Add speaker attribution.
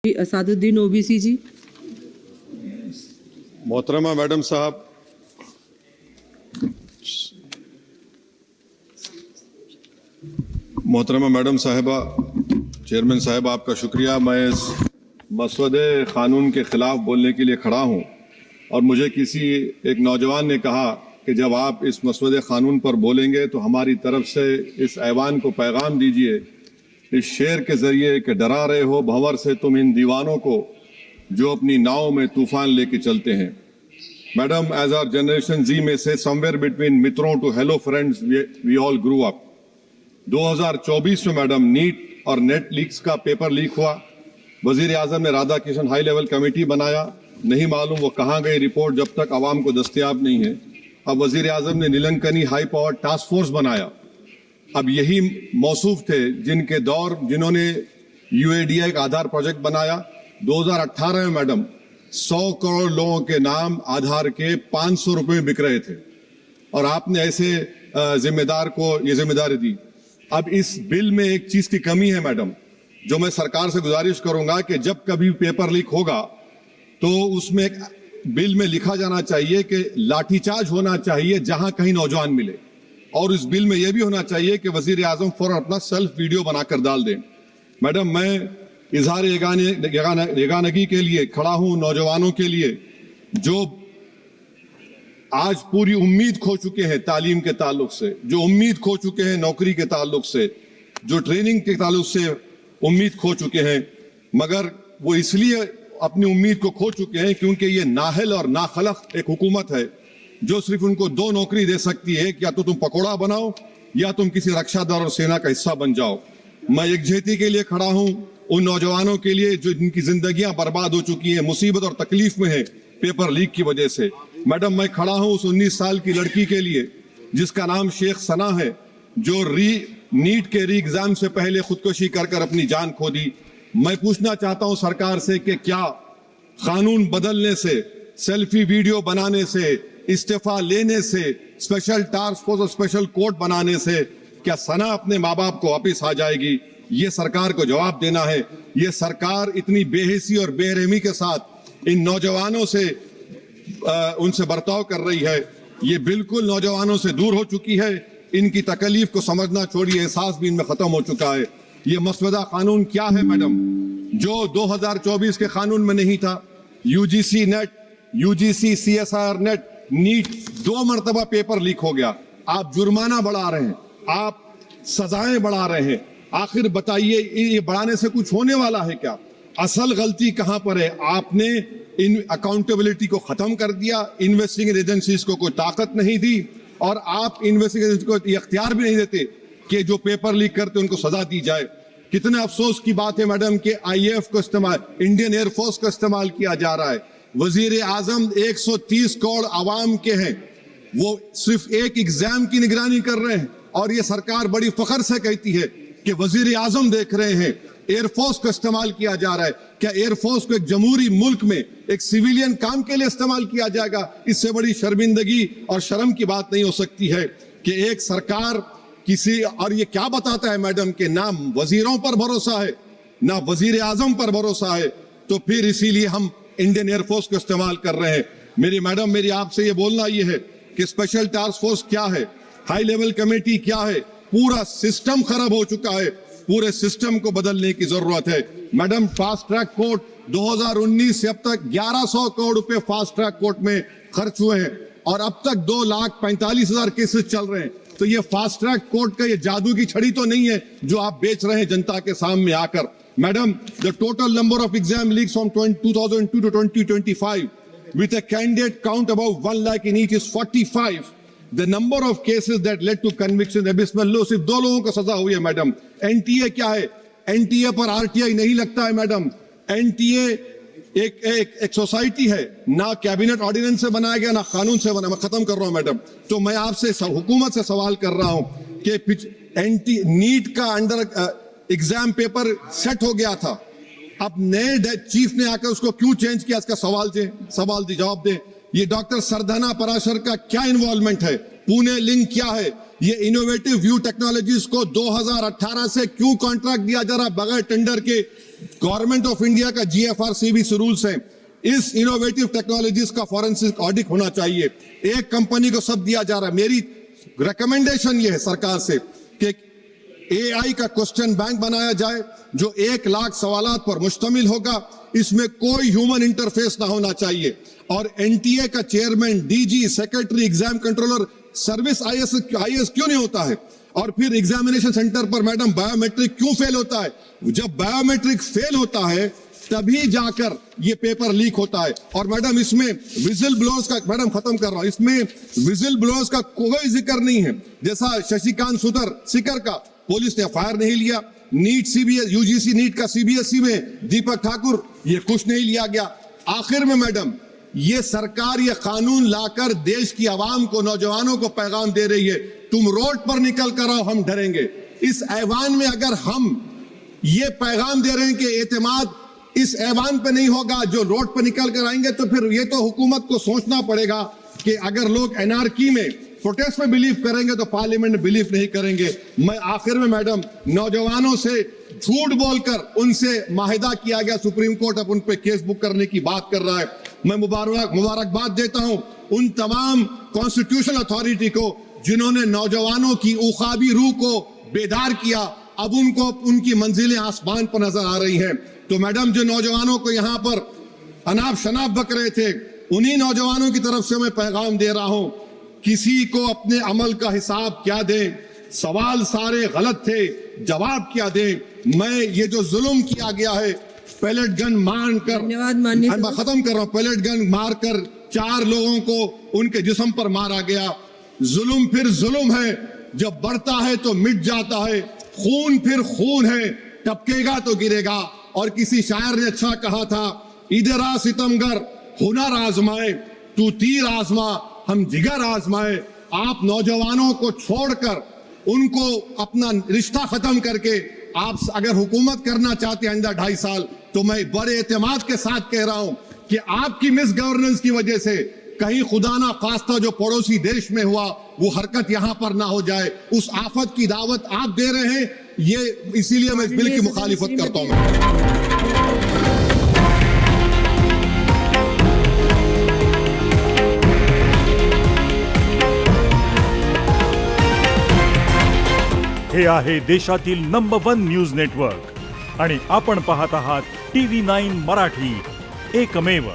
Speaker 1: Asaduddin OBC जी।
Speaker 2: मोहतरमा madam साहब, मोहतरमा मैडम साहिबा, चेयरमैन साहब आपका शुक्रिया। मैं इस मसवदे क़ानून के ख़िलाफ़ बोलने के लिए खड़ा हूँ और मुझे किसी एक नौजवान ने कहा कि जब आप इस मसवदे क़ानून पर बोलेंगे तो हमारी तरफ से इस ऐवान को पैगाम दीजिए इस शेर के ज़रिए कि डरा रहे हो भंवर से तुम इन दीवानों को जो अपनी नाव में तूफान लेके चलते हैं। Madam, as our generation Z में से समवेयर बिटवीन मित्रों to hello friends we all grew up. 2024 में मैडम नीट और नेट लीक्स का पेपर लीक हुआ। वजीर आजम ने Radha Kishan high level committee बनाया, नहीं मालूम वो कहाँ गई रिपोर्ट जब तक आवाम को दस्तयाब नहीं है। अब वजीर आजम ने नीलंकनी हाई पावर टास्क फोर्स बनाया। अब यही मौसूफ थे जिन्होंने यूएडीआई का आधार प्रोजेक्ट बनाया। 2018 में मैडम 100 करोड़ लोगों के नाम आधार के 500 रुपए में बिक रहे थे और आपने ऐसे जिम्मेदार को ये जिम्मेदारी दी। अब इस बिल में एक चीज की कमी है मैडम, जो मैं सरकार से गुजारिश करूंगा कि जब कभी पेपर लीक होगा तो उसमें एक बिल में लिखा जाना चाहिए कि लाठीचार्ज होना चाहिए जहां कहीं नौजवान मिले, और इस बिल में यह भी होना चाहिए कि वजीर आजम फौरन अपना सेल्फ वीडियो बनाकर डाल दें। मैडम, मैं इजहार यगानगी के लिए खड़ा हूं नौजवानों के लिए जो आज पूरी उम्मीद खो चुके हैं तालीम के ताल्लुक से, जो उम्मीद खो चुके हैं नौकरी के ताल्लुक से, जो ट्रेनिंग के ताल्लुक से उम्मीद खो चुके हैं, मगर वो इसलिए अपनी उम्मीद को खो चुके हैं क्योंकि ये नाहल और नाखलक एक हुकूमत है जो सिर्फ उनको 2 नौकरी दे सकती है, या तो तुम पकौड़ा बनाओ या तुम किसी रक्षा दल और सेना का हिस्सा बन जाओ। मैं यकजहती के लिए खड़ा हूं उन नौजवानों के लिए जो जिनकी जिंदगियां बर्बाद हो चुकी हैं, मुसीबत और तकलीफ में है पेपर लीक की वजह से। मैडम, मैं खड़ा हूं उस 19 साल की लड़की के लिए जिसका नाम शेख सना है, जो नीट के री एग्जाम से पहले खुदकुशी कर अपनी जान खो दी। मैं पूछना चाहता हूं सरकार से कि क्या कानून बदलने से, सेल्फी वीडियो बनाने से, इस्तीफा लेने से, स्पेशल टास्क फोर्स और स्पेशल कोर्ट बनाने से क्या सना अपने माँ बाप को वापिस आ जाएगी? ये सरकार को जवाब देना है। ये सरकार इतनी बेहिसी और बेरहमी के साथ इन नौजवानों से उनसे बर्ताव कर रही है, ये बिल्कुल नौजवानों से दूर हो चुकी है। इनकी तकलीफ को समझना छोड़िए, एहसास भी इनमें खत्म हो चुका है। ये मसवदा कानून क्या है मैडम, जो 2024 के कानून में नहीं था? UGC NET, UGC CSR NET, NEET 2 मरतबा पेपर लीक हो गया। आप जुर्माना बढ़ा रहे हैं, आप सजाएं बढ़ा रहे हैं। आखिर बताइए, ये बढ़ाने से कुछ होने वाला है क्या? असल गलती कहां पर है? आपने इन अकाउंटेबिलिटी को खत्म कर दिया, इन्वेस्टिगेटिंग एजेंसीज को कोई ताकत नहीं दी, और आप इन्वेस्टिगेशन को इख्तियार भी नहीं देते कि जो पेपर लीक करते उनको सजा दी जाए। कितने अफसोस की बात है मैडम कि आईएएफ को इस्तेमाल, इंडियन एयरफोर्स का इस्तेमाल किया जा रहा है। वजीर आजम 130 करोड़ आवाम के हैं, वो सिर्फ एक एग्जाम की निगरानी कर रहे हैं, और ये सरकार बड़ी फख्र से कहती है कि वजीर आजम देख रहे हैं। एयरफोर्स का इस्तेमाल किया जा रहा है। क्या एयरफोर्स को एक जमहूरी मुल्क में एक सिविलियन काम के लिए इस्तेमाल किया जाएगा? इससे बड़ी शर्मिंदगी और शर्म की बात नहीं हो सकती है कि एक सरकार किसी, और ये क्या बताता है मैडम कि ना वजीरों पर भरोसा है ना वजीर आजम पर भरोसा है, तो फिर इसीलिए हम इंडियन एयरफोर्स को इस्तेमाल कर रहे हैं। मेरी मैडम, मेरी आपसे ये बोलना ये है कि स्पेशल टास्क फोर्स क्या है, हाई लेवल कमेटी क्या है? पूरा सिस्टम खराब हो चुका है, पूरे सिस्टम को बदलने की जरूरत है। मैडम, फास्ट ट्रैक कोर्ट 2019 से अब तक 1100 करोड़ रुपए फास्ट ट्रैक कोर्ट में खर्च हुए हैं, और अब तक 2,45,000 केसेस चल रहे हैं। तो ये फास्ट ट्रैक कोर्ट का ये जादू की छड़ी तो नहीं है जो आप बेच रहे हैं जनता के सामने आकर। Madam, the total number of exam leaks from 2002 to 2025 with a candidate count about 1 lakh in each is 45. The number of cases that led to conviction abysmal low। सिर्फ 2 लोगों को सजा हुई है मैडम। एनटीए क्या है? एनटीए पर RTI नहीं लगता है मैडम। एनटीए एक सोसाइटी है, ना कैबिनेट ऑर्डिनेंस से बनाया गया ना कानून से बना। मैं खत्म कर रहा हूं मैडम। तो मैं आपसे हुकूमत से सवाल कर रहा हूं कि नीट का अंडर एग्जाम पेपर सेट हो गया था, अब नए चीफ ने आकर उसको क्यों चेंज किया? इसका सवाल जवाब दे। ये डॉक्टर सरधना पराशर का क्या इन्वॉल्वमेंट है? पुणे लिंक क्या है? ये इनोवेटिव व्यू टेक्नोलॉजीज को 2018 से क्यों कॉन्ट्रैक्ट दिया जा रहा बगैर टेंडर के? गवर्नमेंट ऑफ इंडिया का GFR-CBC रूल्स है, इस इनोवेटिव टेक्नोलॉजीज का फॉरेंसिक ऑडिट होना चाहिए। एक कंपनी को सब दिया जा रहा है। मेरी रिकमेंडेशन ये है सरकार से कि AI का क्वेश्चन बैंक बनाया जाए जो 1 लाख सवालात पर मुश्तमिल होगा, इसमें कोई ह्यूमन इंटरफेस ना होना चाहिए। और NTA का chairman, DG, secretary, exam controller, service IAS क्यों नहीं होता है? और फिर एग्जामिनेशन सेंटर पर मैडम बायोमेट्रिक क्यों फेल होता है? जब बायोमेट्रिक फेल होता है तभी जाकर ये पेपर लीक होता है। और मैडम इसमें विजिल ब्लोअर्स का, मैडम खत्म कर रहा हूं, इसमें विजिल ब्लोअर्स का कोई जिक्र नहीं है। जैसा शशिकांत सिकर का पुलिस ने FIR नहीं लिया, नीट CBS UGC नीट का CBSE में दीपक ठाकुर, ये कुछ नहीं लिया गया। आखिर में मैडम ये सरकार ये कानून लाकर देश की आवाम को, नौजवानों को पैगाम दे रही है, तुम रोड पर निकल कर आओ, हम डरेंगे। इस ऐवान में अगर हम ये पैगाम दे रहे हैं कि एतमाद इस ऐवान पे नहीं होगा, जो रोड पर निकल कर आएंगे, तो फिर ये तो हुकूमत को सोचना पड़ेगा कि अगर लोग एनआरकी में, प्रोटेस्ट में बिलीव करेंगे तो पार्लियामेंट में बिलीव नहीं करेंगे। मैं आखिर में मैडम नौजवानों से झूठ बोलकर उनसे माहिदा किया गया, सुप्रीम कोर्ट अब उन पे केस बुक करने की बात कर रहा है। मैं मुबारकबाद देता हूं उन तमाम कॉन्स्टिट्यूशनल अथॉरिटी को जिन्होंने नौजवानों की उखाबी रूह को बेदार किया। अब उनको उनकी मंजिलें आसमान पर नजर आ रही हैं। तो मैडम जो नौजवानों को यहां पर अनाप शनाप बक रहे थे, उन्हीं नौजवानों की तरफ से मैं पैगाम दे रहा हूं, किसी को अपने अमल का हिसाब क्या दें? सवाल सारे गलत थे, जवाब क्या दें? मैं ये जो जुल्म किया गया है, पैलेट गन मारकर, मैं खत्म कर रहा हूं, पैलेट गन मारकर 4 लोगों को उनके जिस्म पर मारा गया। जुल्म फिर जुल्म है, जब बढ़ता है तो मिट जाता है। खून फिर खून है, टपकेगा तो गिरेगा। और किसी शायर ने अच्छा कहा था, इधर आ सितमगर हुनर आजमाए, तू तीर आजमा हम जिगर आजमाए। आप नौजवानों को छोड़कर उनको अपना रिश्ता खत्म करके आप अगर हुकूमत करना चाहते हैं आइंदा 2.5 साल, तो मैं बड़े एतमाद के साथ कह रहा हूं कि आपकी मिस गवर्नेंस की वजह से कहीं खुदा ना खास्ता जो पड़ोसी देश में हुआ वो हरकत यहां पर ना हो जाए। उस आफत की दावत आप दे रहे हैं, ये इसीलिए मैं इस बिल की मुखालिफत करता हूं।
Speaker 1: हे आहे देशातील नंबर 1 न्यूज नेटवर्क आणि आपण पाहत आहात TV9 मराठी, एकमेव।